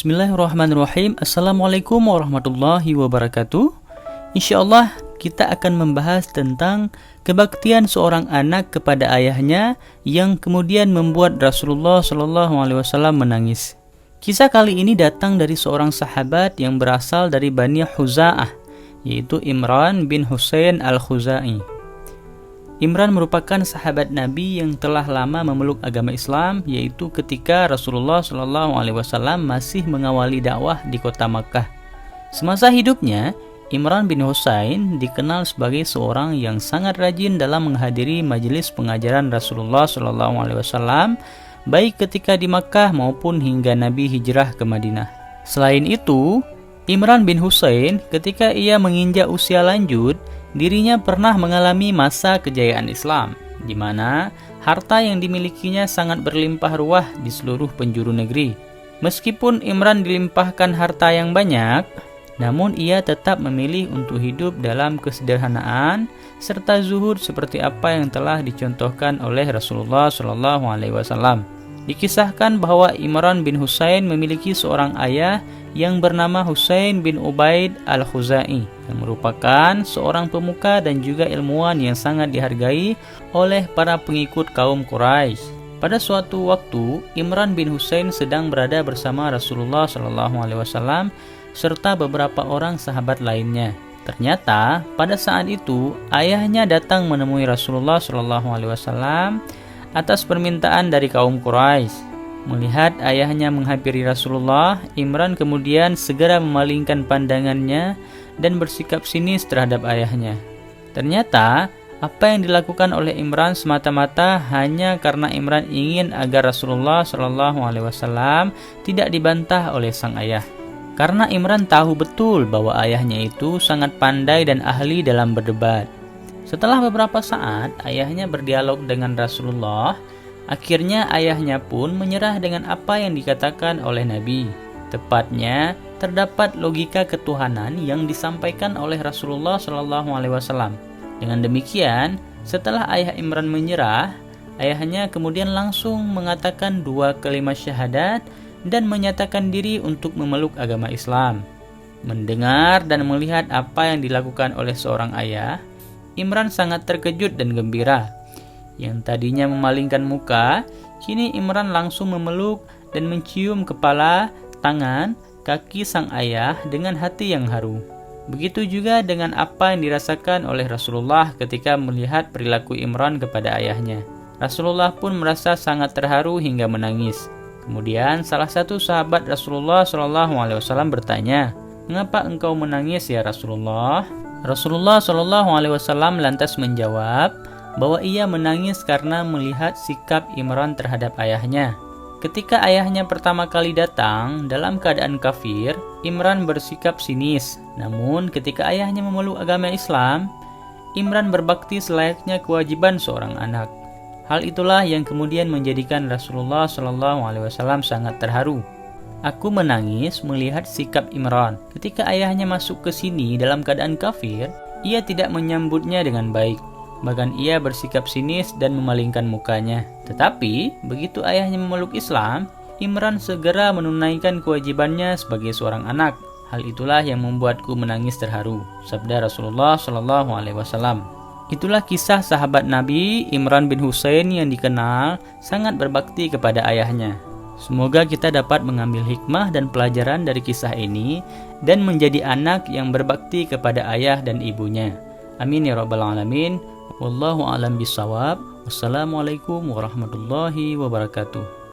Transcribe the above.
Bismillahirrahmanirrahim. Assalamualaikum warahmatullahi wabarakatuh. Insyaallah kita akan membahas tentang kebaktian seorang anak kepada ayahnya yang kemudian membuat Rasulullah SAW menangis. Kisah kali ini datang dari seorang sahabat yang berasal dari Bani Khuza'ah, yaitu Imran bin Husain al-Khuzai. Imran merupakan sahabat Nabi yang telah lama memeluk agama Islam, yaitu ketika Rasulullah SAW masih mengawali dakwah di kota Makkah. Semasa hidupnya, Imran bin Husain dikenal sebagai seorang yang sangat rajin dalam menghadiri majelis pengajaran Rasulullah SAW, baik ketika di Makkah maupun hingga Nabi hijrah ke Madinah. Selain itu, Imran bin Husain ketika ia menginjak usia lanjut, dirinya pernah mengalami masa kejayaan Islam, di mana harta yang dimilikinya sangat berlimpah ruah di seluruh penjuru negeri. Meskipun Imran dilimpahkan harta yang banyak, namun ia tetap memilih untuk hidup dalam kesederhanaan serta zuhud seperti apa yang telah dicontohkan oleh Rasulullah SAW. Dikisahkan bahwa Imran bin Husain memiliki seorang ayah yang bernama Husain bin Ubaid al-Khuzai, yang merupakan seorang pemuka dan juga ilmuwan yang sangat dihargai oleh para pengikut kaum Quraisy. Pada suatu waktu, Imran bin Husain sedang berada bersama Rasulullah SAW serta beberapa orang sahabat lainnya. Ternyata pada saat itu ayahnya datang menemui Rasulullah SAW atas permintaan dari kaum Quraisy. Melihat ayahnya menghampiri Rasulullah, Imran kemudian segera memalingkan pandangannya dan bersikap sinis terhadap ayahnya. Ternyata, apa yang dilakukan oleh Imran semata-mata hanya karena Imran ingin agar Rasulullah SAW tidak dibantah oleh sang ayah. Karena Imran tahu betul bahwa ayahnya itu sangat pandai dan ahli dalam berdebat. Setelah beberapa saat, ayahnya berdialog dengan Rasulullah. Akhirnya ayahnya pun menyerah dengan apa yang dikatakan oleh Nabi. Tepatnya, terdapat logika ketuhanan yang disampaikan oleh Rasulullah SAW. Dengan demikian, setelah ayah Imran menyerah, ayahnya kemudian langsung mengatakan 2 kalimat syahadat dan menyatakan diri untuk memeluk agama Islam. Mendengar dan melihat apa yang dilakukan oleh seorang ayah, Imran sangat terkejut dan gembira. Yang tadinya memalingkan muka, kini Imran langsung memeluk dan mencium kepala, tangan, kaki sang ayah dengan hati yang haru. Begitu juga dengan apa yang dirasakan oleh Rasulullah ketika melihat perilaku Imran kepada ayahnya. Rasulullah pun merasa sangat terharu hingga menangis. Kemudian salah satu sahabat Rasulullah SAW bertanya, "Mengapa engkau menangis ya Rasulullah?" Rasulullah SAW lantas menjawab bahwa ia menangis karena melihat sikap Imran terhadap ayahnya. Ketika ayahnya pertama kali datang dalam keadaan kafir, Imran bersikap sinis. Namun ketika ayahnya memeluk agama Islam, Imran berbakti selayaknya kewajiban seorang anak. Hal itulah yang kemudian menjadikan Rasulullah SAW sangat terharu. Aku menangis melihat sikap Imran. Ketika ayahnya masuk ke sini dalam keadaan kafir, ia tidak menyambutnya dengan baik. Bahkan ia bersikap sinis dan memalingkan mukanya. Tetapi, begitu ayahnya memeluk Islam, Imran segera menunaikan kewajibannya sebagai seorang anak. Hal itulah yang membuatku menangis terharu, sabda Rasulullah SAW. Itulah kisah sahabat Nabi Imran bin Husain yang dikenal sangat berbakti kepada ayahnya. Semoga kita dapat mengambil hikmah dan pelajaran dari kisah ini dan menjadi anak yang berbakti kepada ayah dan ibunya. Amin ya rabbal alamin. Wallahu a'lam bishawab. Wassalamualaikum warahmatullahi wabarakatuh.